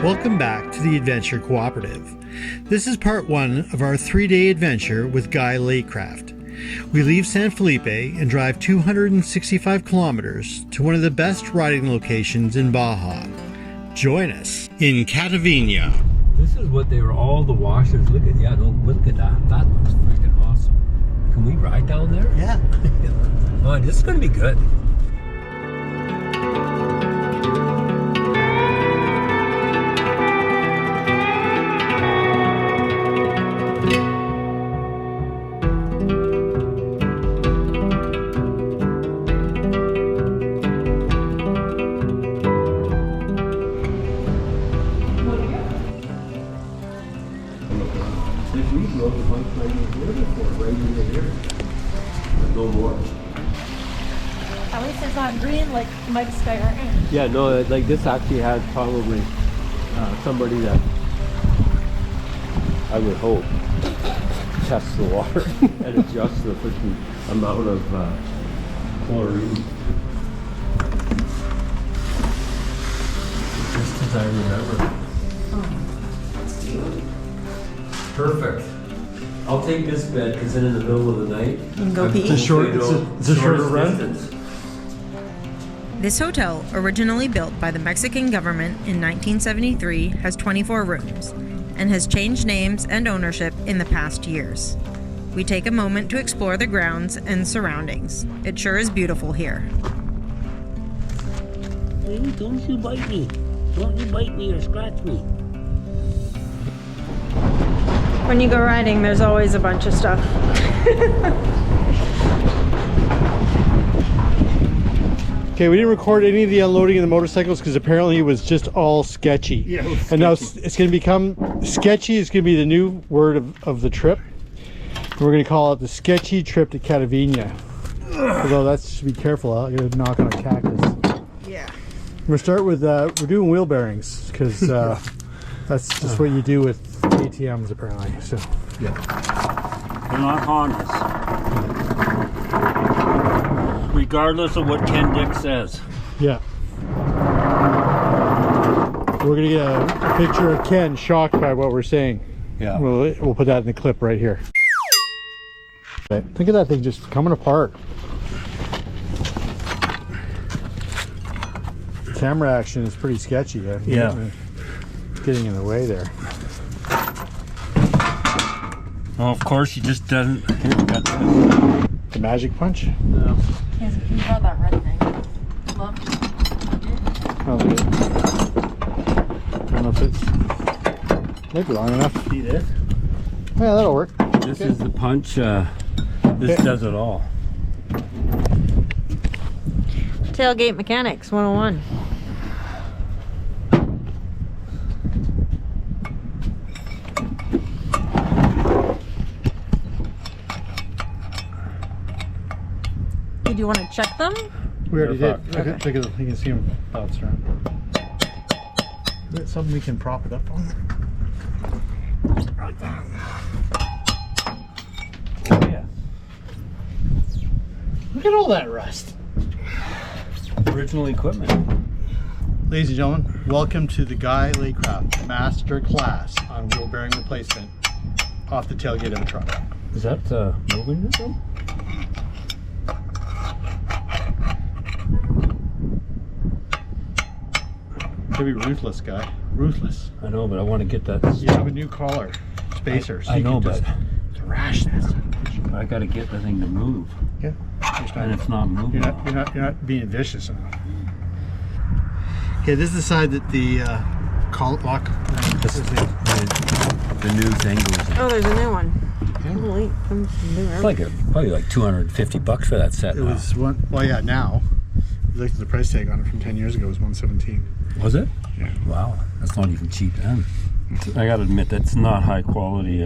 Welcome back to the Adventure Cooperative. This is part one of our 3-day adventure with Guy Laycraft. We leave San Felipe and drive 265 kilometers to one of the best riding locations in Baja. Join us in Cataviña. This is what they were, all the washers. Look at, yeah, look at that. That looks freaking awesome. Can we ride down there? Yeah. Oh, this is going to be good. No more. At least it's not green like Mike's Skywriting. Yeah, no, like this actually has probably somebody that I would hope tests the water and adjusts the freaking amount of chlorine. Just as I remember. Perfect. I'll take this bed because then in the middle of the night, You can go pee. It's a shorter run. distance. This hotel, originally built by the Mexican government in 1973, has 24 rooms and has changed names and ownership in the past years. We take a moment to explore the grounds and surroundings. It sure is beautiful here. Baby, don't you bite me. Don't you bite me or scratch me. When you go riding, there's always a bunch of stuff. Okay, we didn't record any of the unloading of the motorcycles because apparently it was just all sketchy. Yeah, and now it's going to become sketchy. Is going to be the new word of the trip. And we're going to call it the sketchy trip to Cataviña. Although that's, should be careful. I'm going to knock on a cactus. Yeah. We're going to start with we're doing wheel bearings because that's just what you do with ATMs apparently. So They're not Hondas. Regardless of what Ken Dick says. yeah. We're going to get a picture of Ken shocked by what we're saying. Yeah. We'll put that in the clip right here. Right. Think of that thing just coming apart. Camera action is pretty sketchy. Yeah. Getting in the way there. Well, of course, he just doesn't. The magic punch? No. Yes, you brought that red thing. Love. Oh, good. I don't know if it's maybe long enough. See this? Yeah, that'll work. This is the punch. This does it all. Tailgate Mechanics 101. Did you want to check them? We already Yeah, did. Look at you can see them bounce around. Is that something we can prop it up on? Like that. Oh, yeah. Look at all that rust. Original equipment. Ladies and gentlemen, welcome to the Guy Laycraft Master Class on wheel bearing replacement off the tailgate of a truck. Is that moving this one? Be ruthless, Guy. Ruthless. I know, but I want to get that. You have a new collar spacer. So I you know, can but just thrash this. I got to get the thing to move, Yeah. and it's not moving. You're not being vicious enough. Okay, this is the side that the lock. This is the new thing goes in. Oh, there's a new one. Holy, It's like probably like $250 for that set. It was one. Well, yeah. Now, if you looked at the price tag on it from 10 years ago. It was $117. Was it? Yeah. Wow, that's not even cheap then. I gotta admit, that's not high quality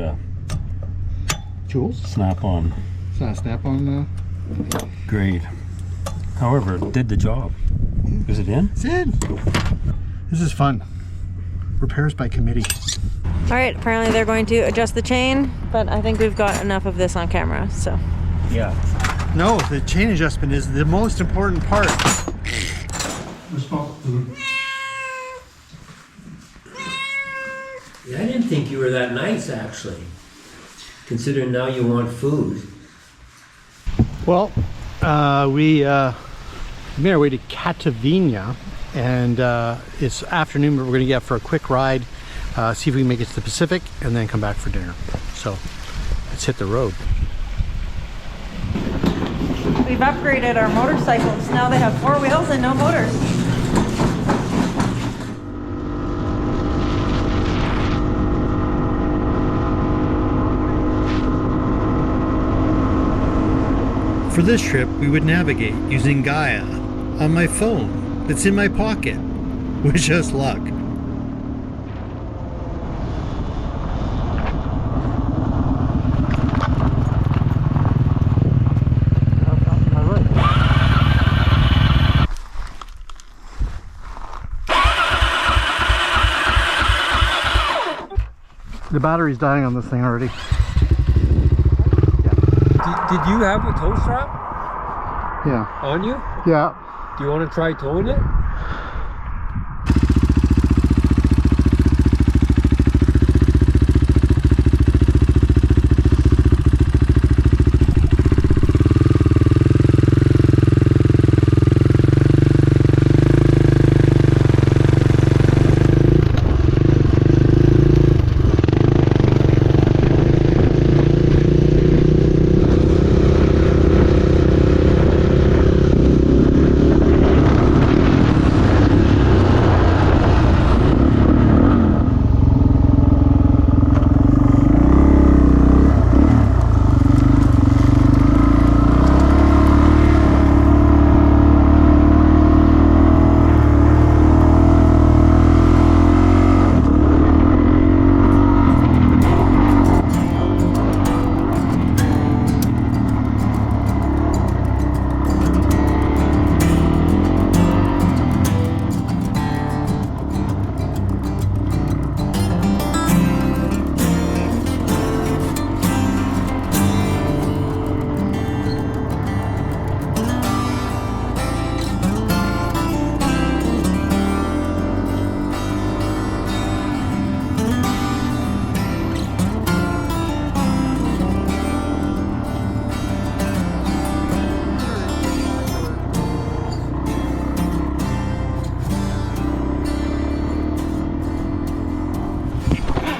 Tools. snap-on It's not a snap-on. grade. However, it did the job. Is it in? It's in. This is fun. Repairs by committee. All right, apparently they're going to adjust the chain, but I think we've got enough of this on camera, so. Yeah. No, the chain adjustment is the most important part. Yeah, I didn't think you were that nice, actually. Considering now you want food. Well, we made our way to Cataviña, and it's afternoon, but we're going to get out for a quick ride, see if we can make it to the Pacific, and then come back for dinner. So let's hit the road. We've upgraded our motorcycles. Now they have 4 wheels and no motors. For this trip, we would navigate using Gaia on my phone that's in my pocket, with just luck. The battery's dying on this thing already. Did you have a tow strap Yeah. on you? Yeah. Do you want to try towing it?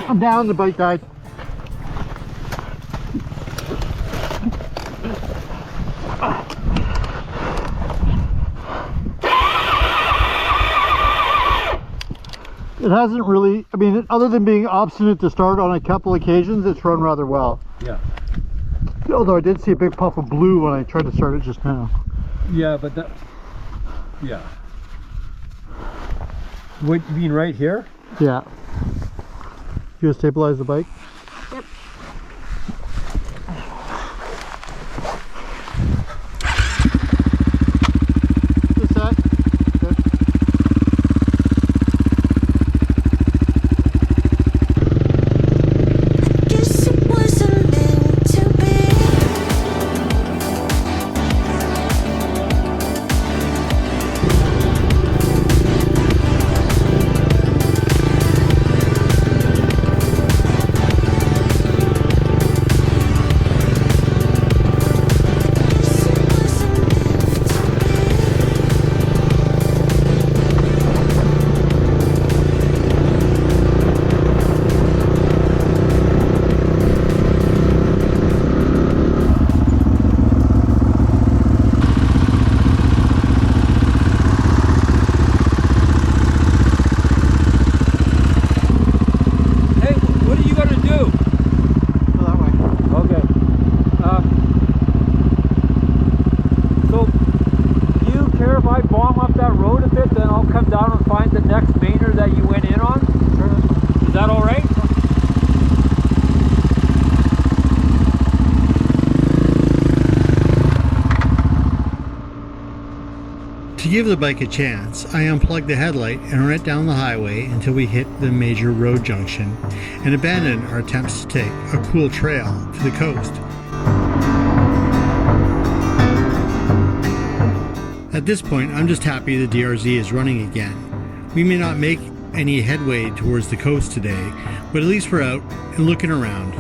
I'm down, the bike died. It hasn't really, I mean, other than being obstinate to start on a couple occasions, it's run rather well. Yeah. Although I did see a big puff of blue when I tried to start it just now. Yeah, but that... Yeah. What, you mean right here? Yeah. You gonna stabilize the bike? Yep. Just that. Okay. Guess it wasn't meant to be. Hey, what are you gonna do? Go that way. Okay. So, do you care if I bomb up that road a bit, then I'll come down and find the next mainer that you went in on? Sure. Is that alright? To give the bike a chance, I unplugged the headlight and ran it down the highway until we hit the major road junction and abandoned our attempts to take a cool trail to the coast. At this point, I'm just happy the DRZ is running again. We may not make any headway towards the coast today, but at least we're out and looking around.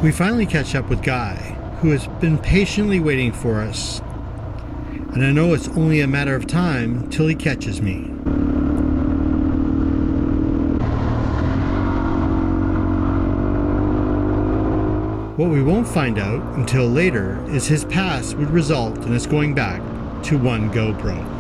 We finally catch up with Guy, who has been patiently waiting for us, and I know it's only a matter of time till he catches me. What we won't find out until later is his past would result in us going back to one GoPro.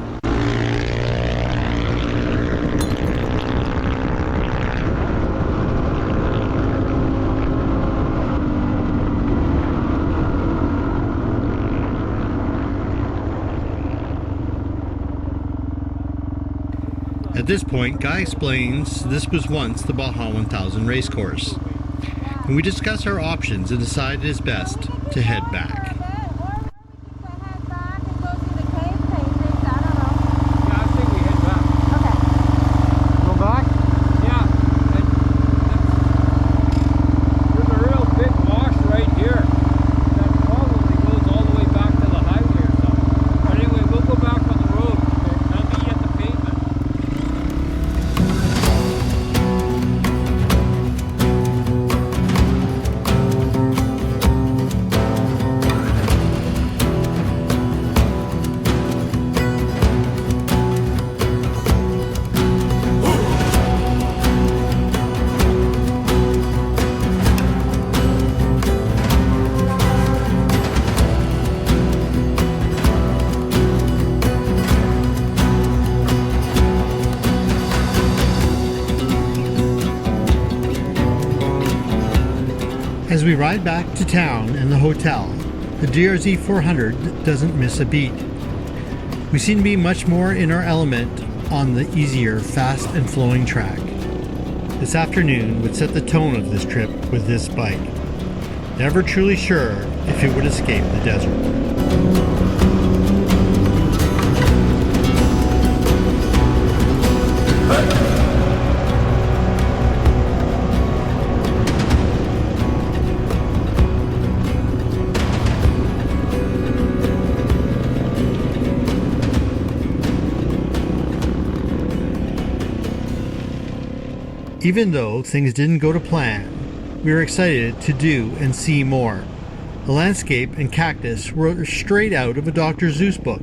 At this point, Guy explains this was once the Baja 1000 racecourse, and we discuss our options and decide it is best to head back. As we ride back to town and the hotel, the DRZ 400 doesn't miss a beat. We seem to be much more in our element on the easier, fast and flowing track. This afternoon would set the tone of this trip with this bike. Never truly sure if it would escape the desert. Even though things didn't go to plan, we were excited to do and see more. The landscape and cactus were straight out of a Dr. Seuss book,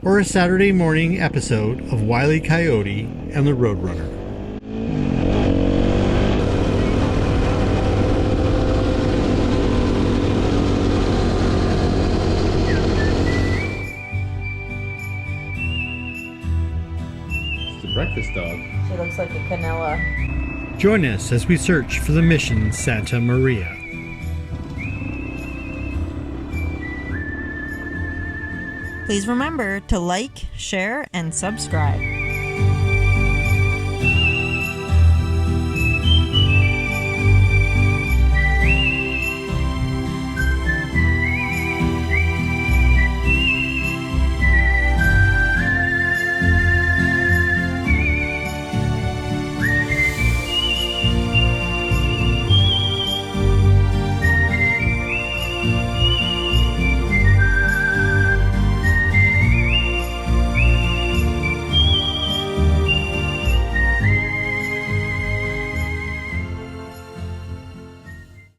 or a Saturday morning episode of Wile E. Coyote and the Roadrunner. It's the breakfast dog. She looks like a Canella. Join us as we search for the Mission Santa Maria. Please remember to like, share, and subscribe.